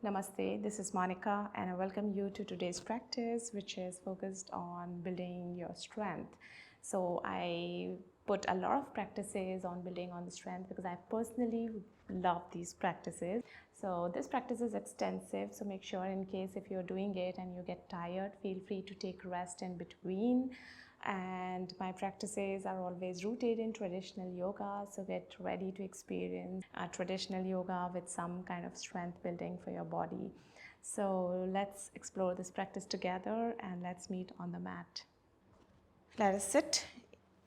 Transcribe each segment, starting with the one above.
Namaste, this is Monica and I welcome you to today's practice, which is focused on building your strength. So I put a lot of practices on building on the strength because I personally love these practices. So this practice is extensive, so make sure in case if you're doing it and you get tired, feel free to take rest in between. And my practices are always rooted in traditional yoga, so get ready to experience traditional yoga with some kind of strength building for your body. So let's explore this practice together and let's meet on the mat. Let us sit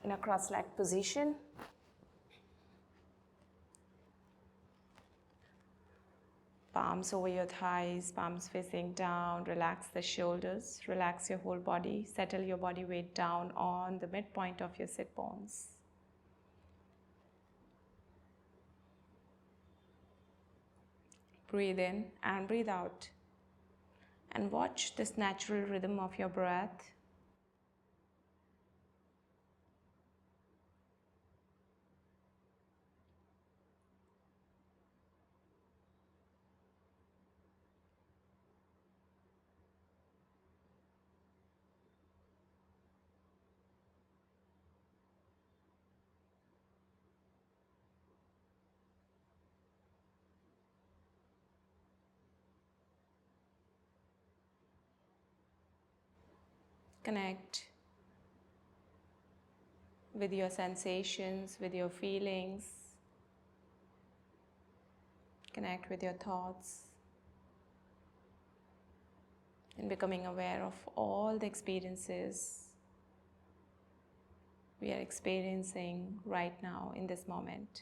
in a cross-legged position. Palms over your thighs, palms facing down. Relax the shoulders, relax your whole body. Settle your body weight down on the midpoint of your sit bones. Breathe in and breathe out. And watch this natural rhythm of your breath. Connect with your sensations, with your feelings. Connect with your thoughts. And becoming aware of all the experiences we are experiencing right now in this moment.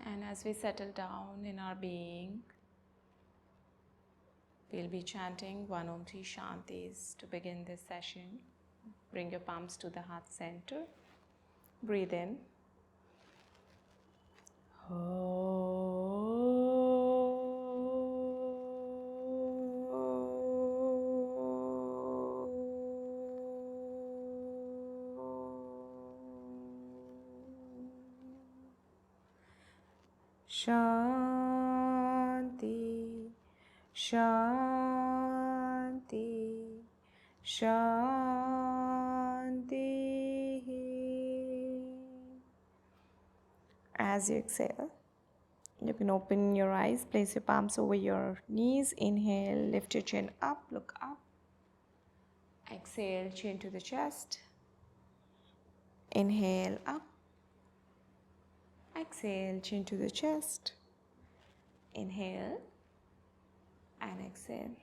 And as we settle down in our being, we'll be chanting 1 Om 3 Shantis to begin this session. Bring your palms to the heart center. Breathe in. Shanti, Shanti, Shanti. As you exhale, you can open your eyes, place your palms over your knees. Inhale, lift your chin up, look up. Exhale, chin to the chest. Inhale, up. Exhale, chin to the chest. Inhale and exhale.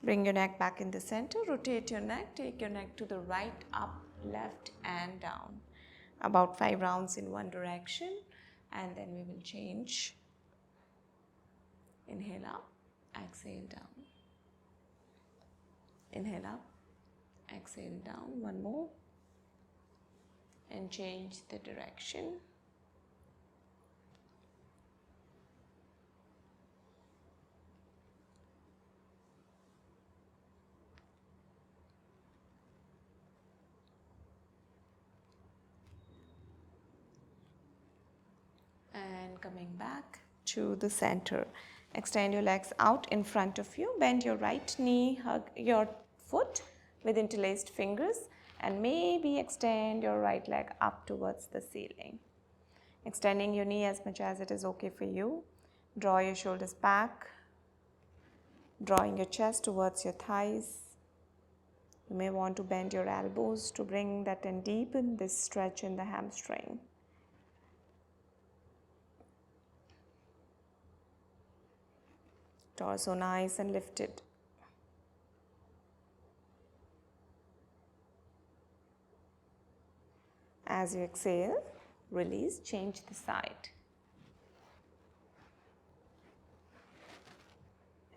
Bring your neck back in the center. Rotate your neck. Take your neck to the right, up, left and down. About 5 rounds in one direction. And then we will change. Inhale up, exhale down. Inhale up, exhale down. One more. And change the direction. And coming back to the center. Extend your legs out in front of you. Bend your right knee, hug your foot with interlaced fingers and maybe extend your right leg up towards the ceiling. Extending your knee as much as it is okay for you. Draw your shoulders back, drawing your chest towards your thighs. You may want to bend your elbows to bring that and deepen this stretch in the hamstring. Torso nice and lifted. As you exhale, release, change the side.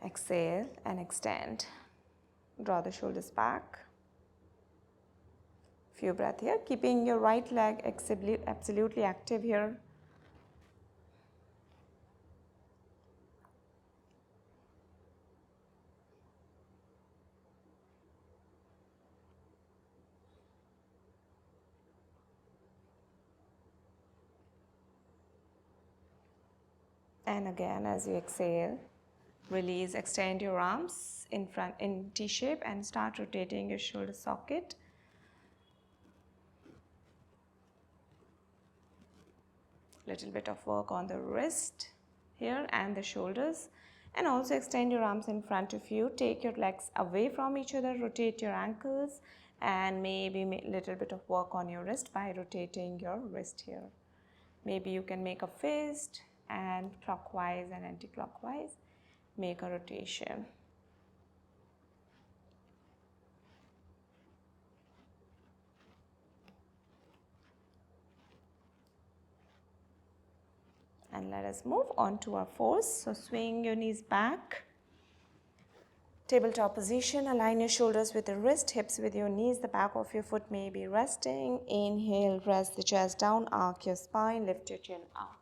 Exhale and extend. Draw the shoulders back. Few breaths here, keeping your right leg absolutely active here. And again, as you exhale, release, extend your arms in front in T shape and start rotating your shoulder socket. Little bit of work on the wrist here and the shoulders, and also extend your arms in front of you. Take your legs away from each other, rotate your ankles, and maybe a little bit of work on your wrist by rotating your wrist here. Maybe you can make a fist and clockwise and anti-clockwise, make a rotation. And let us move on to our fours. So swing your knees back. Tabletop position, align your shoulders with the wrist, hips with your knees, the back of your foot may be resting. Inhale, rest the chest down, arc your spine, lift your chin up.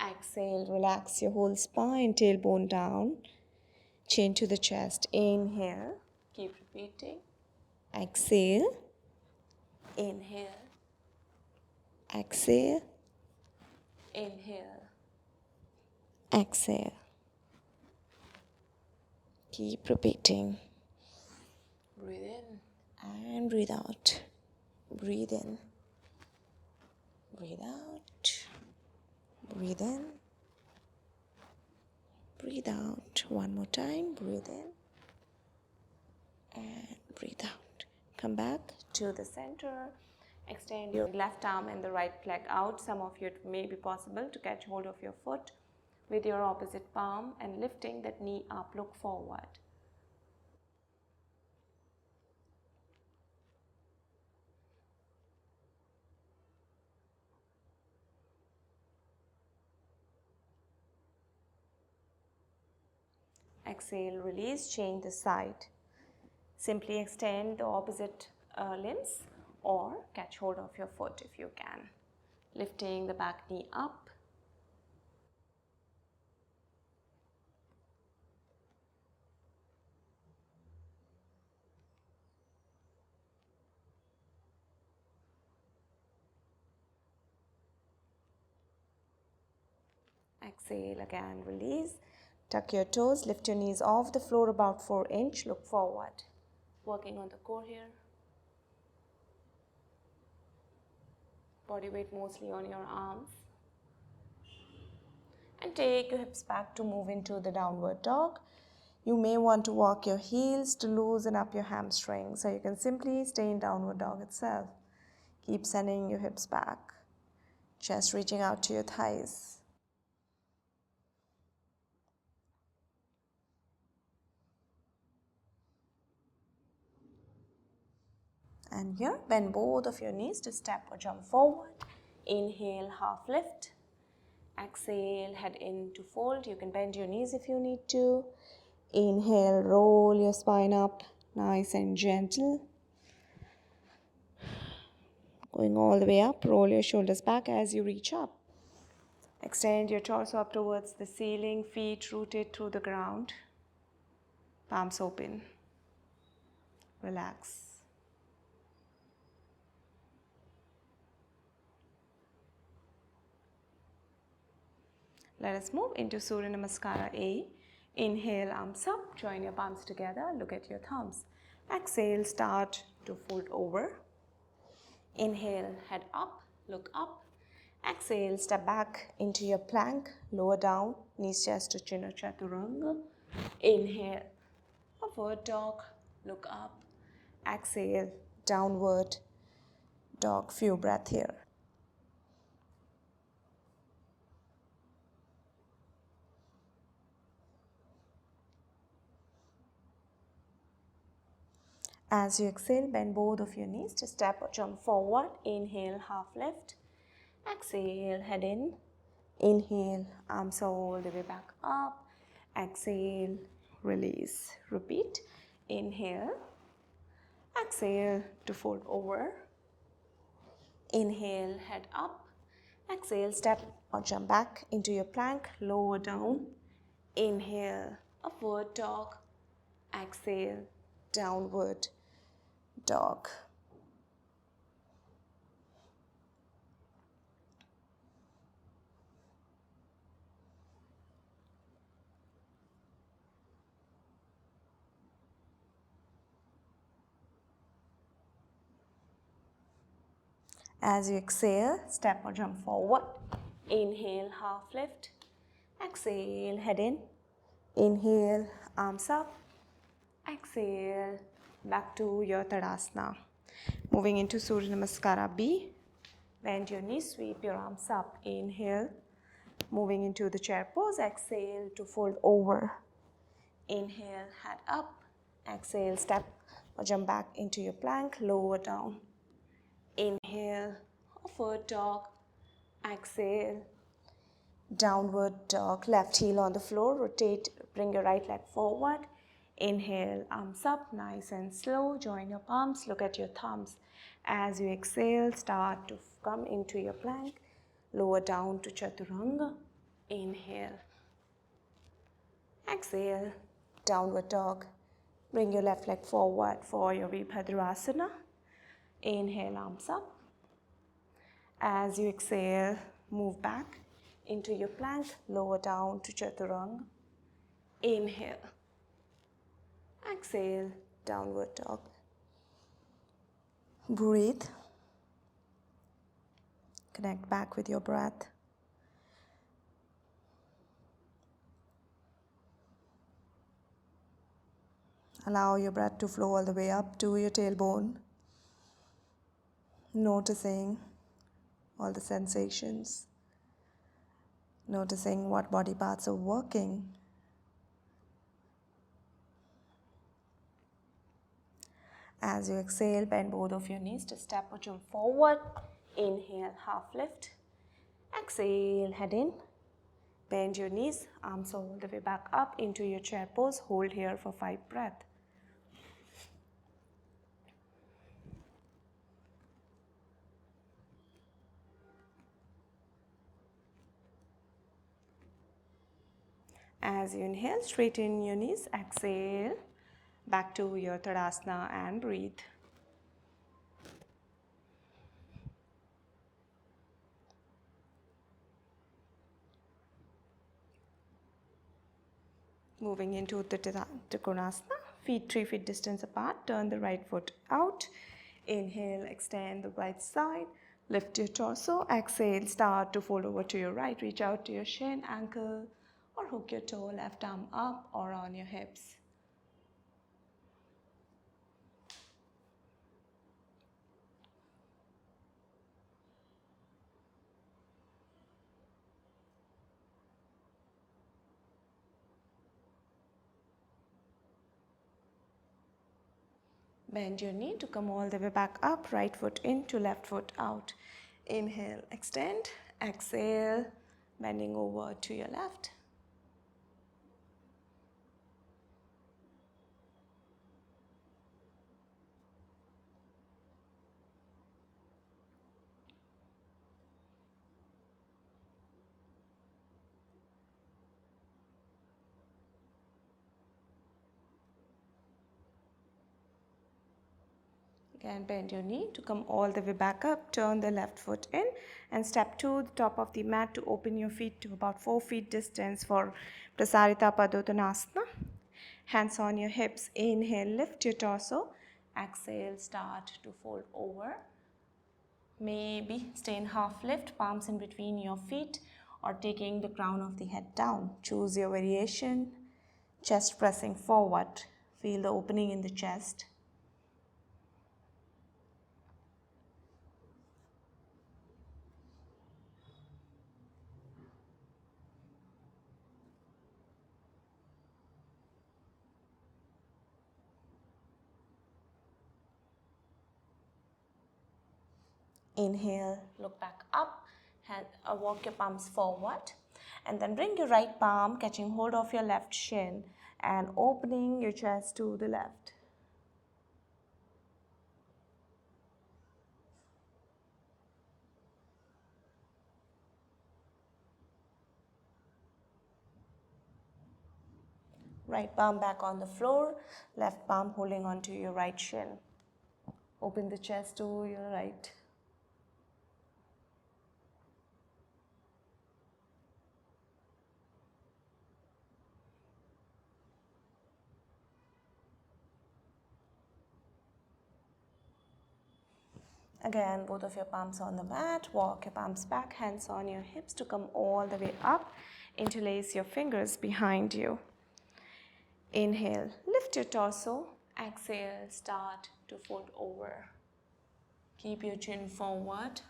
Exhale, relax your whole spine, tailbone down, chin to the chest. Inhale, keep repeating. Exhale, inhale, exhale, inhale, exhale. Keep repeating. Breathe in and breathe out. Breathe in, breathe out, breathe in, breathe out. One more time. Breathe in and breathe out. Come back to the center. Extend your left arm and the right leg out. Some of you, it may be possible to catch hold of your foot with your opposite palm and lifting that knee up. Look forward. Exhale, release, change the side. Simply extend the opposite limbs or catch hold of your foot if you can. Lifting the back knee up. Exhale again, release. Tuck your toes, lift your knees off the floor about 4 inches. Look forward. Working on the core here. Body weight mostly on your arms. And take your hips back to move into the downward dog. You may want to walk your heels to loosen up your hamstrings, so you can simply stay in downward dog itself. Keep sending your hips back. Chest reaching out to your thighs. And here, bend both of your knees to step or jump forward. Inhale, half lift. Exhale, head in to fold. You can bend your knees if you need to. Inhale, roll your spine up, nice and gentle. Going all the way up, roll your shoulders back as you reach up. Extend your torso up towards the ceiling, feet rooted through the ground. Palms open. Relax. Let us move into Surya Namaskara A. Inhale, arms up, join your palms together, look at your thumbs. Exhale, start to fold over. Inhale, head up, look up. Exhale, step back into your plank, lower down, knees chest to chin or chaturanga. Inhale, upward dog, look up. exhale, downward dog. Few breath here. As you exhale, bend both of your knees to step or jump forward. Inhale, half lift. Exhale, head in. Inhale, arms all the way back up. Exhale, release. Repeat. Inhale. Exhale to fold over. Inhale, head up. Exhale, step or jump back into your plank. Lower down. Inhale, upward dog. Exhale, downward dog. As you exhale, step or jump forward. Inhale, half lift. Exhale, head in. Inhale, arms up. Exhale, back to your Tadasana. Moving into Surya Namaskara B. Bend your knees, sweep your arms up. Inhale. Moving into the chair pose. Exhale to fold over. Inhale, head up. Exhale, step or jump back into your plank. Lower down. Inhale, upward dog. Exhale, downward dog. Left heel on the floor. Rotate, bring your right leg forward. Inhale, arms up, nice and slow. Join your palms, look at your thumbs. As you exhale, start to come into your plank. Lower down to Chaturanga. Inhale. Exhale, downward dog. Bring your left leg forward for your Vibhadrasana. Inhale, arms up. As you exhale, move back into your plank. Lower down to Chaturanga. Inhale. Exhale, downward dog. Breathe. Connect back with your breath. Allow your breath to flow all the way up to your tailbone. Noticing all the sensations. Noticing what body parts are working. As you exhale, bend both of your knees to step or jump forward. Inhale, half lift. Exhale, head in. Bend your knees, arms all the way back up into your chair pose. Hold here for 5 breaths. As you inhale, straighten your knees. Exhale, back to your Tadasana and breathe. Moving into the Trikonasana, feet 3 feet distance apart, turn the right foot out. Inhale, extend the right side, lift your torso. Exhale, start to fold over to your right, reach out to your shin, ankle, or hook your toe, left arm up or on your hips. Bend your knee to come all the way back up, right foot in to left foot out. Inhale, extend, exhale, bending over to your left. Again, bend your knee to come all the way back up, turn the left foot in and step to the top of the mat to open your feet to about 4 feet distance for Prasarita Padottanasana. Hands on your hips, inhale, lift your torso, exhale, start to fold over. Maybe stay in half lift, palms in between your feet or taking the crown of the head down. Choose your variation, chest pressing forward, feel the opening in the chest. Inhale, look back up, walk your palms forward, and then bring your right palm catching hold of your left shin and opening your chest to the left. Right palm back on the floor, left palm holding onto your right shin. Open the chest to your right. Again, both of your palms on the mat. Walk your palms back, hands on your hips to come all the way up. Interlace your fingers behind you. Inhale, lift your torso. Exhale, start to fold over. Keep your chin forward.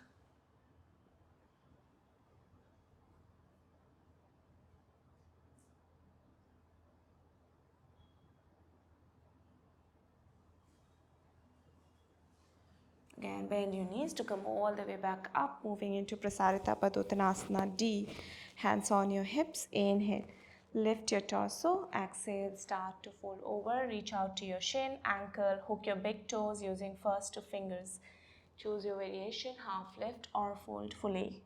Again, bend your knees to come all the way back up, moving into Prasarita Padottanasana D. Hands on your hips. Inhale, lift your torso. Exhale, start to fold over. Reach out to your shin, ankle, hook your big toes using first two fingers. Choose your variation, half lift or fold fully.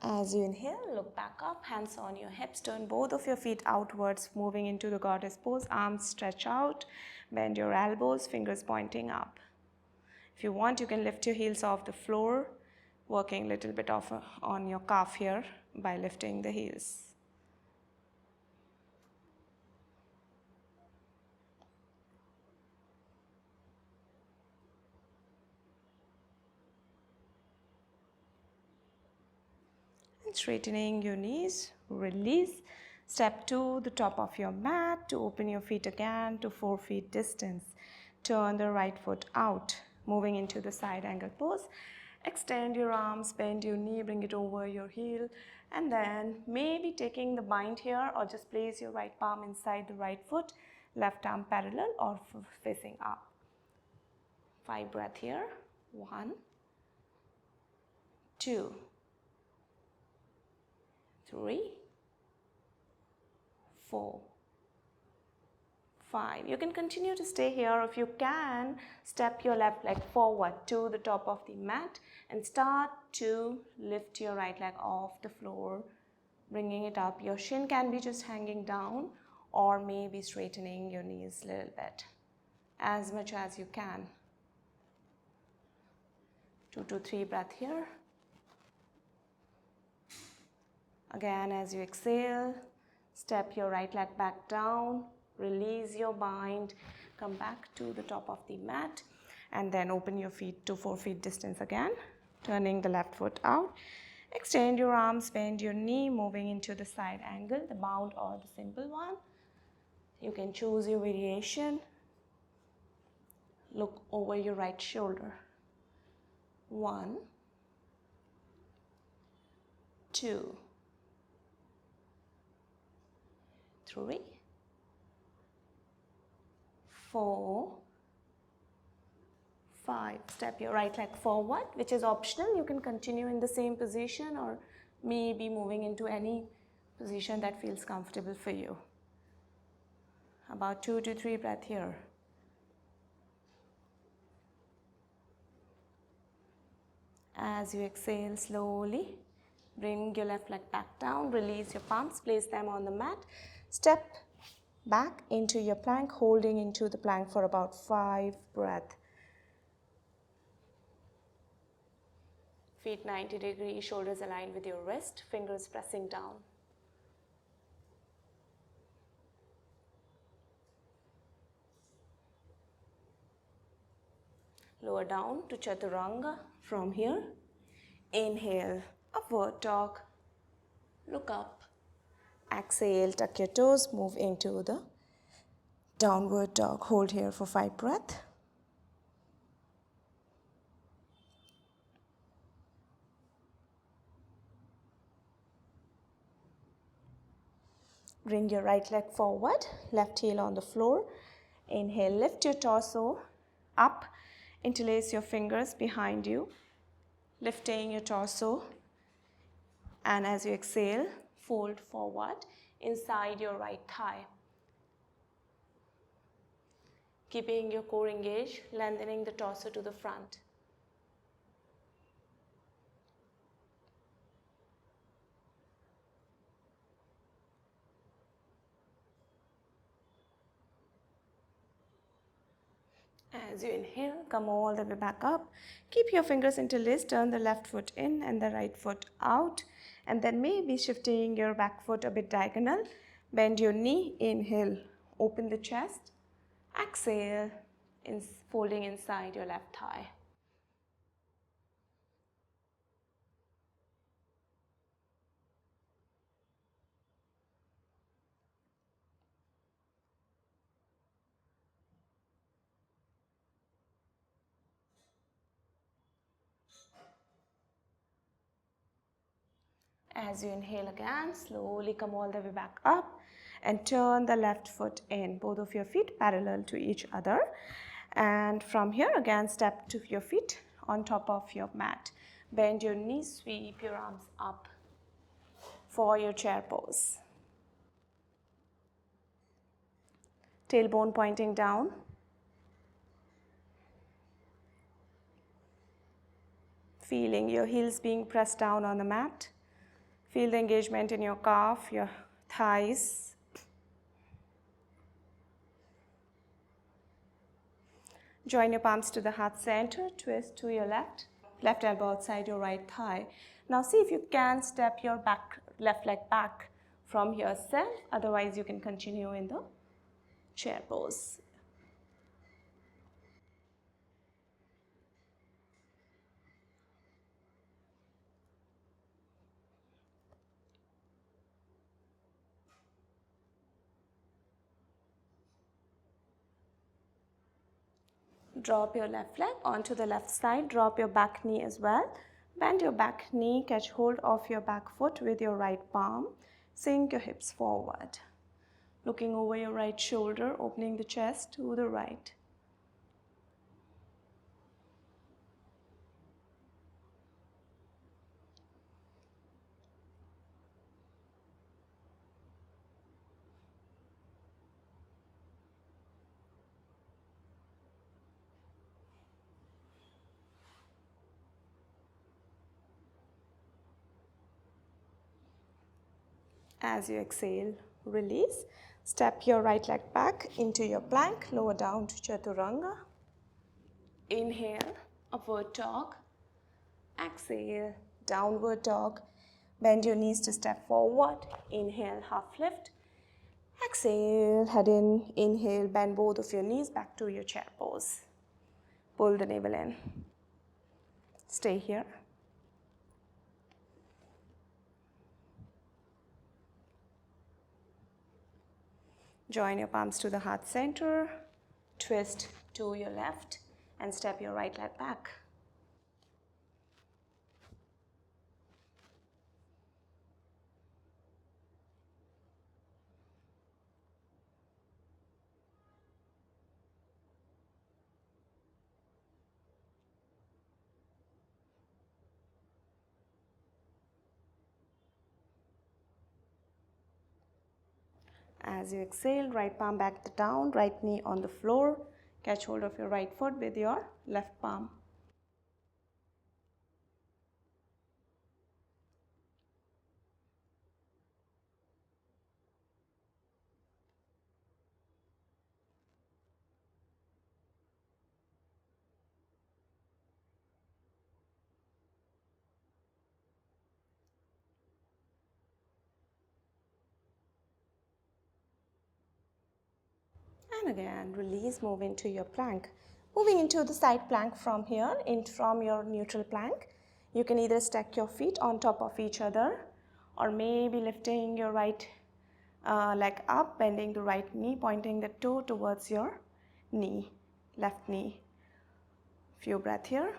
As you inhale, look back up, hands on your hips, turn both of your feet outwards, moving into the goddess pose, arms stretch out, bend your elbows, fingers pointing up. If you want, you can lift your heels off the floor, working a little bit on your calf here by lifting the heels. And straightening your knees, release. Step to the top of your mat to open your feet again to 4 feet distance. Turn the right foot out, moving into the side angle pose. Extend your arms, bend your knee, bring it over your heel, and then maybe taking the bind here, or just place your right palm inside the right foot, left arm parallel or facing up. 5 breath here. 1, 2, 3, 4, 5. You can continue to stay here. If you can, step your left leg forward to the top of the mat and start to lift your right leg off the floor, bringing it up. Your shin can be just hanging down or maybe straightening your knees a little bit, as much as you can. 2 to 3 breath here. Again, as you exhale, step your right leg back down, release your bind, come back to the top of the mat, and then open your feet to 4 feet distance again, turning the left foot out. Extend your arms, bend your knee, moving into the side angle, the bound or the simple one. You can choose your variation. Look over your right shoulder. 1, 2, 3, 4, 5. Step your right leg forward, which is optional. You can continue in the same position or maybe moving into any position that feels comfortable for you. About 2 to 3 breath here. As you exhale slowly, bring your left leg back down, release your palms, place them on the mat. Step back into your plank, holding into the plank for about 5 breaths. Feet 90 degrees, shoulders aligned with your wrist, fingers pressing down. Lower down to Chaturanga from here. Inhale, upward dog, look up. Exhale, tuck your toes, move into the downward dog. Hold here for 5 breaths. Bring your right leg forward, left heel on the floor. Inhale, lift your torso up, interlace your fingers behind you, lifting your torso. And as you exhale, fold forward inside your right thigh. Keeping your core engaged, lengthening the torso to the front. As you inhale, come all the way back up. Keep your fingers interlaced, turn the left foot in and the right foot out. And then maybe shifting your back foot a bit diagonal. Bend your knee, inhale, open the chest. Exhale, folding inside your left thigh. As you inhale again, slowly come all the way back up and turn the left foot in. Both of your feet parallel to each other. And from here again, step to your feet on top of your mat. Bend your knees, sweep your arms up for your chair pose. Tailbone pointing down. Feeling your heels being pressed down on the mat. Feel the engagement in your calf, your thighs. Join your palms to the heart center, twist to your left. Left elbow outside your right thigh. Now see if you can step your left leg back from yourself. Otherwise, you can continue in the chair pose. Drop your left leg onto the left side. Drop your back knee as well. Bend your back knee, catch hold of your back foot with your right palm. Sink your hips forward. Looking over your right shoulder, opening the chest to the right. As you exhale, release. Step your right leg back into your plank, lower down to Chaturanga. Inhale, upward dog. Exhale, downward dog. Bend your knees to step forward. Inhale, half lift. Exhale, head in. Inhale, bend both of your knees back to your chair pose. Pull the navel in. Stay here. Join your palms to the heart center, twist to your left and step your right leg back. As you exhale, right palm back down, right knee on the floor. Catch hold of your right foot with your left palm. And again, release, move into your plank. Moving into the side plank from here, from your neutral plank. You can either stack your feet on top of each other or maybe lifting your right leg up, bending the right knee, pointing the toe towards your knee, left knee. Few breaths here.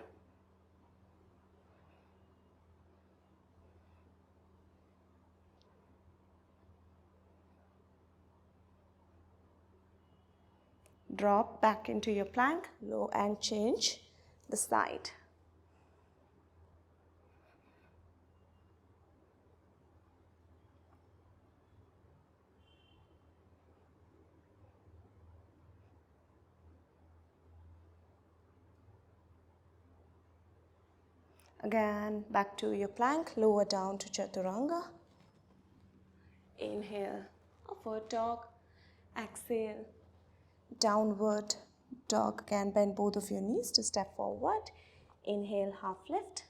drop back into your plank, low and change the side. Again, back to your plank, lower down to chaturanga. Inhale, upward dog. Exhale, downward dog. Again, bend both of your knees to step forward. Inhale, half lift.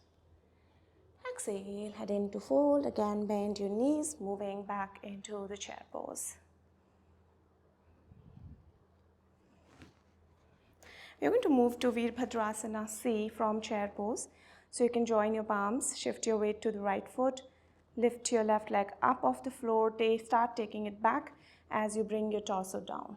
Exhale, head into fold. Again, bend your knees, moving back into the chair pose. We're going to move to Virabhadrasana C from chair pose. So you can join your palms, shift your weight to the right foot, lift your left leg up off the floor, start taking it back as you bring your torso down.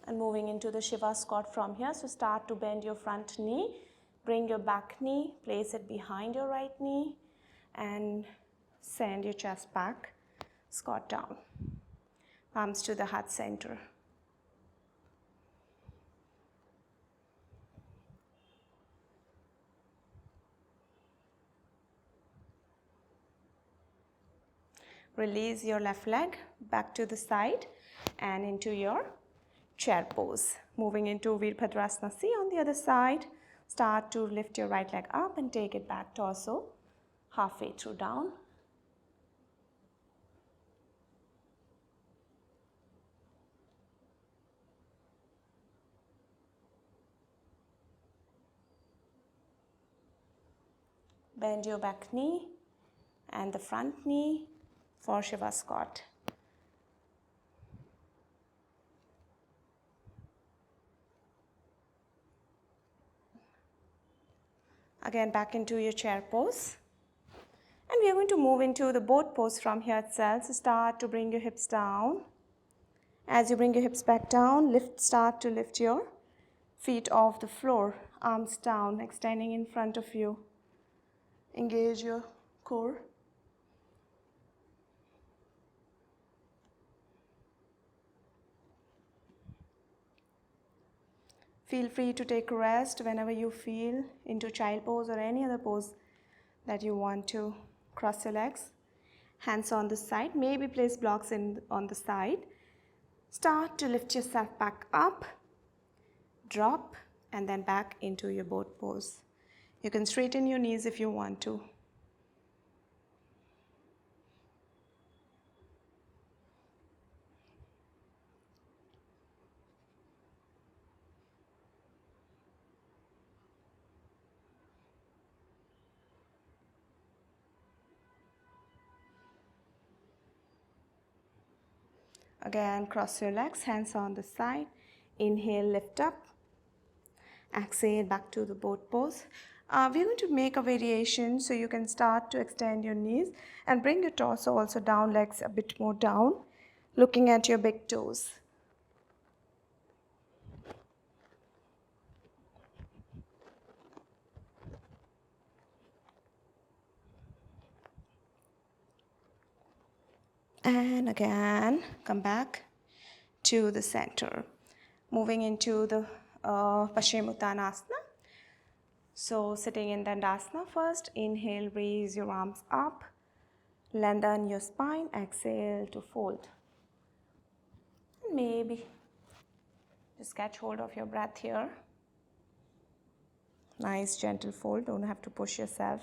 And moving into the Shiva squat from here. So start to bend your front knee, bring your back knee, place it behind your right knee and send your chest back, squat down. Palms to the heart center. Release your left leg back to the side and into your chair pose. Moving into Virabhadrasana C on the other side. Start to lift your right leg up and take it back, torso halfway through down. Bend your back knee and the front knee for Shiva squat. Again, back into your chair pose. And we are going to move into the boat pose from here itself. So start to bring your hips down. As you bring your hips back down, start to lift your feet off the floor, arms down, extending in front of you. Engage your core. Feel free to take a rest whenever you feel into child pose or any other pose that you want to. Cross your legs, hands on the side, maybe place blocks on the side. Start to lift yourself back up, drop, and then back into your boat pose. You can straighten your knees if you want to. Again, cross your legs, hands on the side. Inhale, lift up. Exhale, back to the boat pose. We're going to make a variation so you can start to extend your knees and bring your torso also down, legs a bit more down, looking at your big toes. And again, come back to the center. Moving into the Paschimottanasana. So sitting in Dandasana first, inhale, raise your arms up, lengthen your spine, exhale to fold. And maybe just catch hold of your breath here. Nice gentle fold, don't have to push yourself.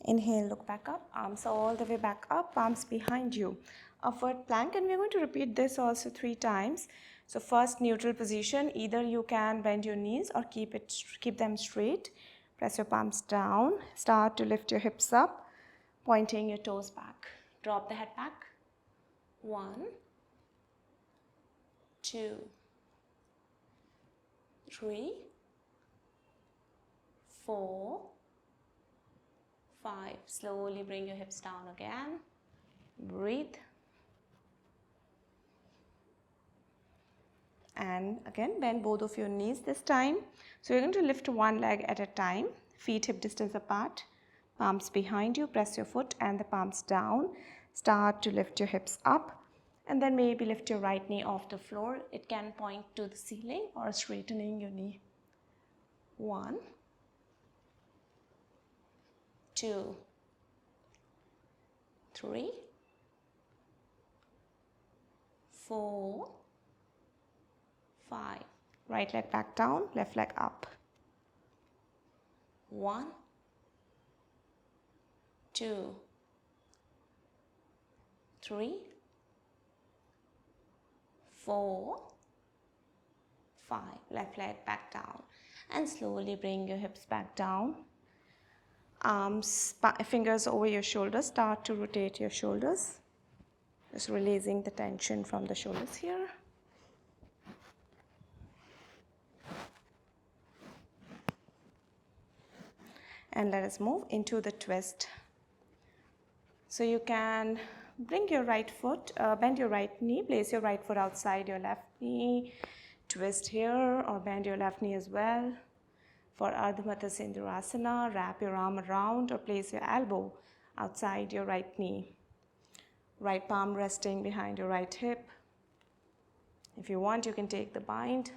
Inhale, look back up, arms all the way back up, palms behind you. Upward plank, and we're going to repeat this also 3 times. So first, neutral position, either you can bend your knees or keep them straight. Press your palms down, start to lift your hips up, pointing your toes back. Drop the head back. 1, 2, 3, 4, 5. Slowly bring your hips down again. Breathe. And again, bend both of your knees this time. So you're going to lift one leg at a time, feet hip distance apart, palms behind you, press your foot and the palms down. Start to lift your hips up and then maybe lift your right knee off the floor. It can point to the ceiling or straightening your knee. 1, 2, 3, 4, 5. Right leg back down, left leg up. 1, 2, 3, 4, 5. Left leg back down. And slowly bring your hips back down. Arms, fingers over your shoulders. Start to rotate your shoulders. Just releasing the tension from the shoulders here. And let us move into the twist. So you can bring your right foot, bend your right knee, place your right foot outside your left knee, twist here or bend your left knee as well. For Ardha Matsya Sindhurasana, wrap your arm around or place your elbow outside your right knee. Right palm resting behind your right hip. If you want, you can take the bind.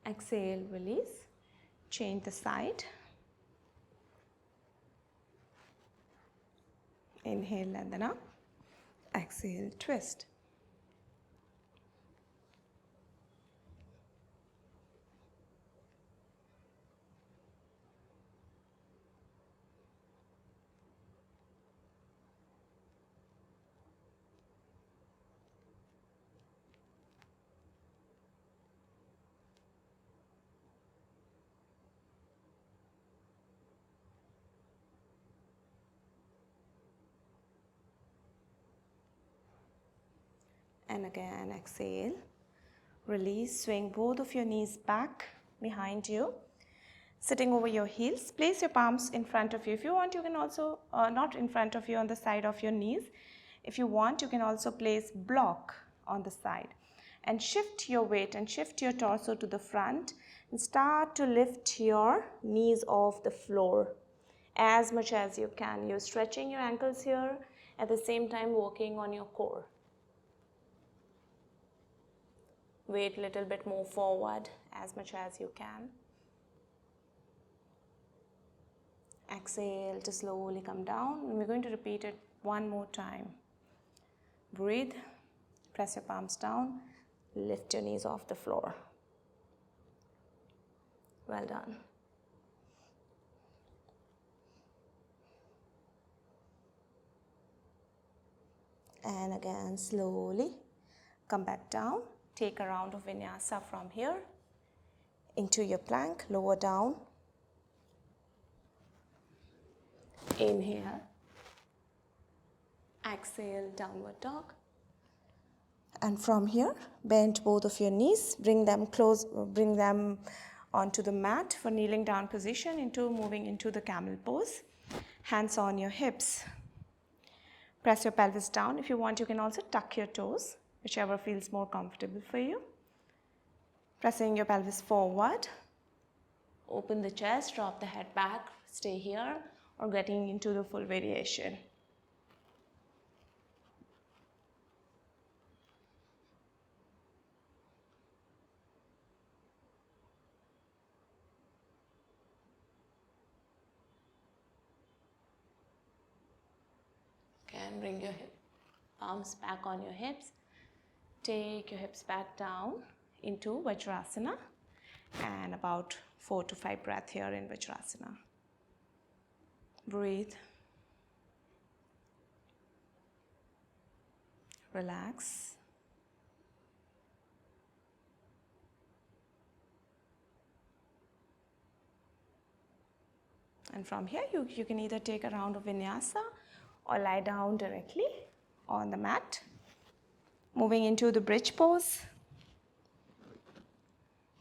Exhale, release, change the side. Inhale, lengthen up. Exhale, twist. And again, exhale, release, swing both of your knees back behind you, sitting over your heels. Place your palms in front of you. If you want, you can also, not in front of you, on the side of your knees. If you want, you can also place block on the side. And shift your weight and shift your torso to the front and start to lift your knees off the floor as much as you can. You're stretching your ankles here, at the same time working on your core. Weight a little bit more forward as much as you can. Exhale to slowly come down. And we're going to repeat it one more time. Breathe, press your palms down, lift your knees off the floor. Well done. And again, slowly come back down. Take a round of vinyasa from here into your plank, lower down. Inhale. Exhale, downward dog. And from here, bend both of your knees, bring them close, bring them onto the mat for kneeling down position, moving into the camel pose. Hands on your hips. Press your pelvis down. If you want, you can also tuck your toes, whichever feels more comfortable for you. Pressing your pelvis forward. Open the chest, drop the head back, stay here, or getting into the full variation. Again, bring your arms back on your hips. Take your hips back down into Vajrasana and about 4 to 5 breaths here in Vajrasana. Breathe. Relax. And from here, you can either take a round of vinyasa or lie down directly on the mat. Moving into the bridge pose.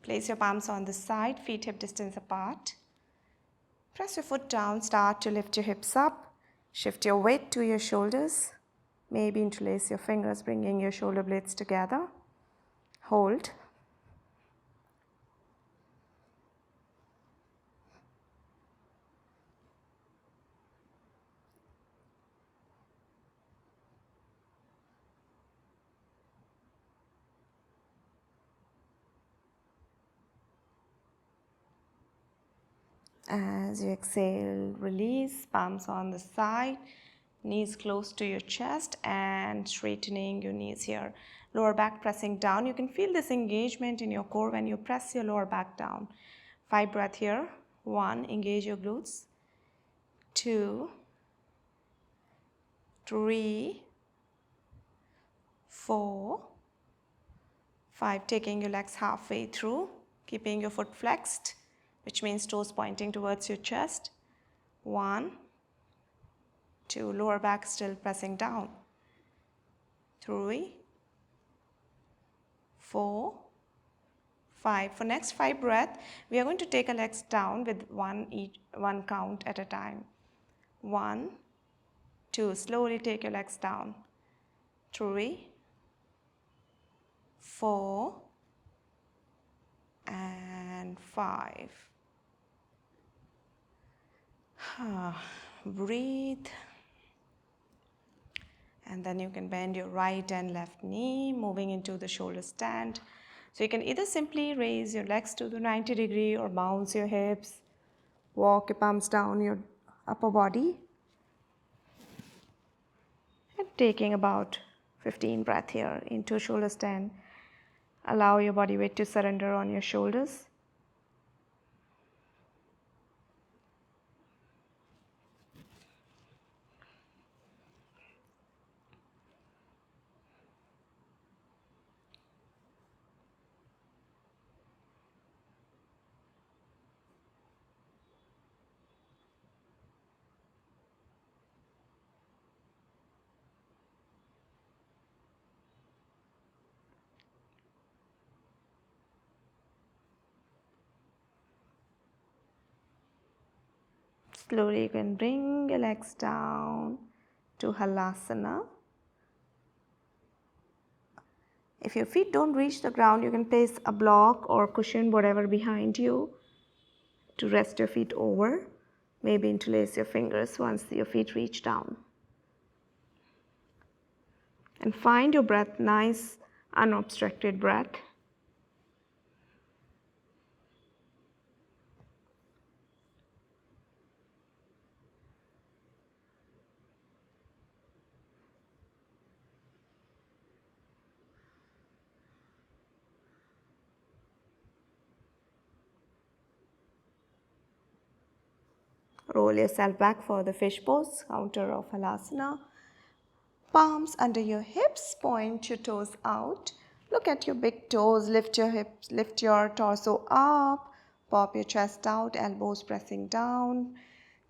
Place your palms on the side, feet hip distance apart. Press your foot down, start to lift your hips up. Shift your weight to your shoulders. Maybe interlace your fingers, bringing your shoulder blades together. Hold. As you exhale, release, palms on the side, knees close to your chest and straightening your knees here. Lower back pressing down. You can feel this engagement in your core when you press your lower back down. 5 breath here. 1, engage your glutes. 2, 3, 4, 5. Taking your legs halfway through, keeping your foot flexed, which means toes pointing towards your chest. 1, 2, lower back still pressing down. 3, 4, 5. For next 5 breaths, we are going to take our legs down with one count at a time. 1, 2, slowly take your legs down. 3, 4, and 5. Breathe. And then you can bend your right and left knee, moving into the shoulder stand. So you can either simply raise your legs to the 90 degree or bounce your hips, walk your palms down your upper body. And taking about 15 breaths here into shoulder stand. Allow your body weight to surrender on your shoulders. Slowly you can bring your legs down to Halasana. If your feet don't reach the ground, you can place a block or cushion, whatever behind you, to rest your feet over. Maybe interlace your fingers once your feet reach down. And find your breath, nice unobstructed breath. Roll yourself back for the fish pose, counter of Halasana. Palms under your hips, point your toes out. Look at your big toes, lift your hips, lift your torso up, pop your chest out, elbows pressing down,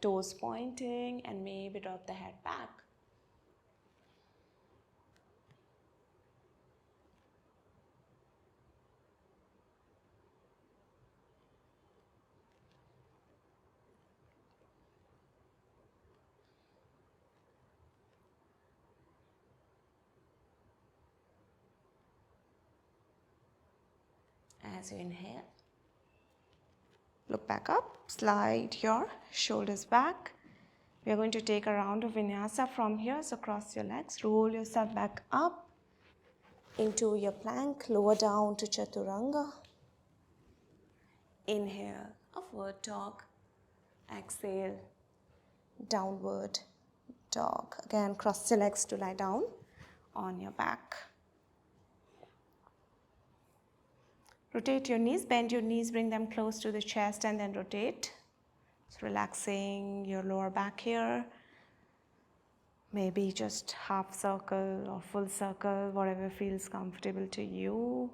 toes pointing, and maybe drop the head back. As you inhale, look back up, slide your shoulders back. We are going to take a round of vinyasa from here. So cross your legs, roll yourself back up into your plank, lower down to Chaturanga. Inhale, upward dog. Exhale, downward dog. Again, cross your legs to lie down on your back. Rotate your knees, bend your knees, bring them close to the chest and then rotate. So relaxing your lower back here. Maybe just half circle or full circle, whatever feels comfortable to you,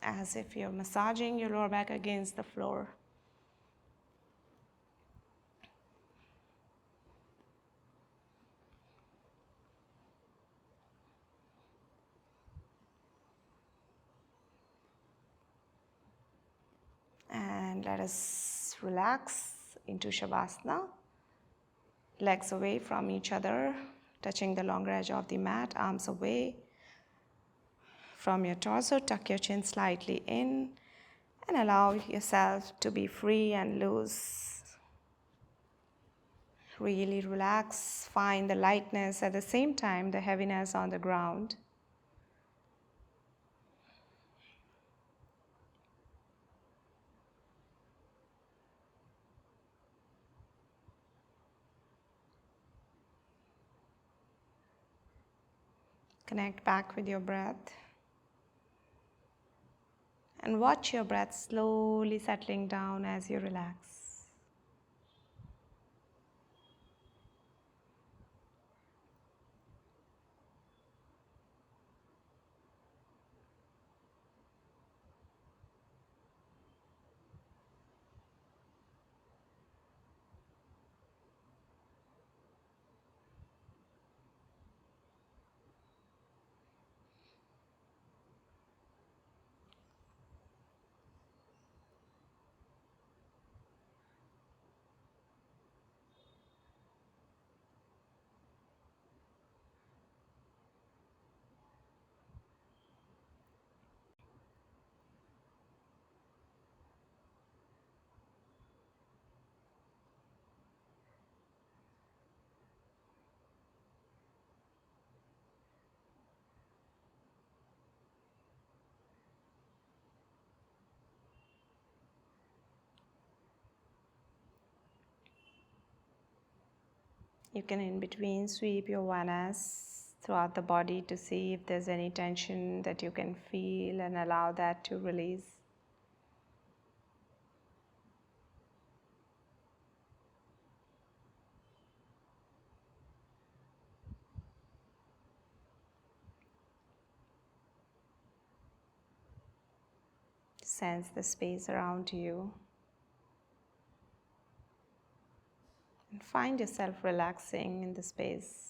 as if you're massaging your lower back against the floor. And let us relax into Shavasana. Legs away from each other, touching the longer edge of the mat, arms away from your torso. Tuck your chin slightly in and allow yourself to be free and loose. Really relax, find the lightness at the same time, the heaviness on the ground. Connect back with your breath. And watch your breath slowly settling down as you relax. You can in between sweep your awareness throughout the body to see if there's any tension that you can feel and allow that to release. Sense the space around you and find yourself relaxing in the space.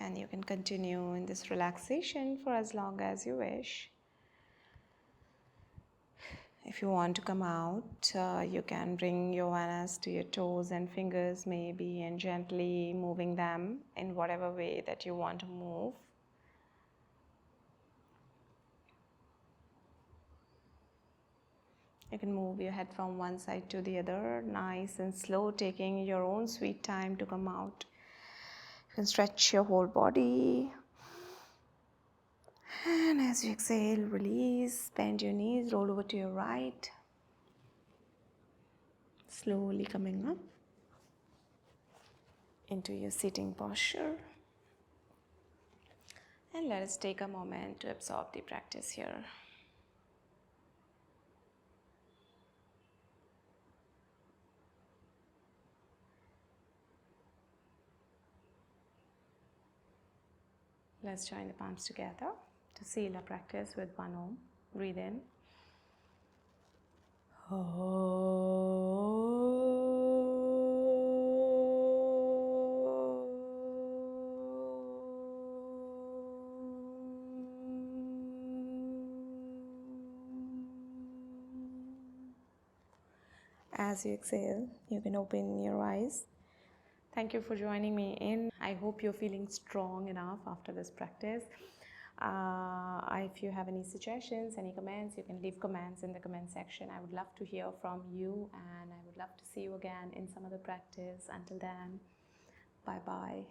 And you can continue in this relaxation for as long as you wish. If you want to come out, you can bring your awareness to your toes and fingers maybe, and gently moving them in whatever way that you want to move. You can move your head from one side to the other, nice and slow, taking your own sweet time to come out. You can stretch your whole body. And as you exhale, release, bend your knees, roll over to your right. Slowly coming up into your sitting posture. And let us take a moment to absorb the practice here. Let's join the palms together to seal our practice with one Om. Breathe in. As you exhale, you can open your eyes. Thank you for joining me in. I hope you're feeling strong enough after this practice. If you have any suggestions, any comments, you can leave comments in the comment section. I would love to hear from you, and I would love to see you again in some other practice. Until then, bye bye.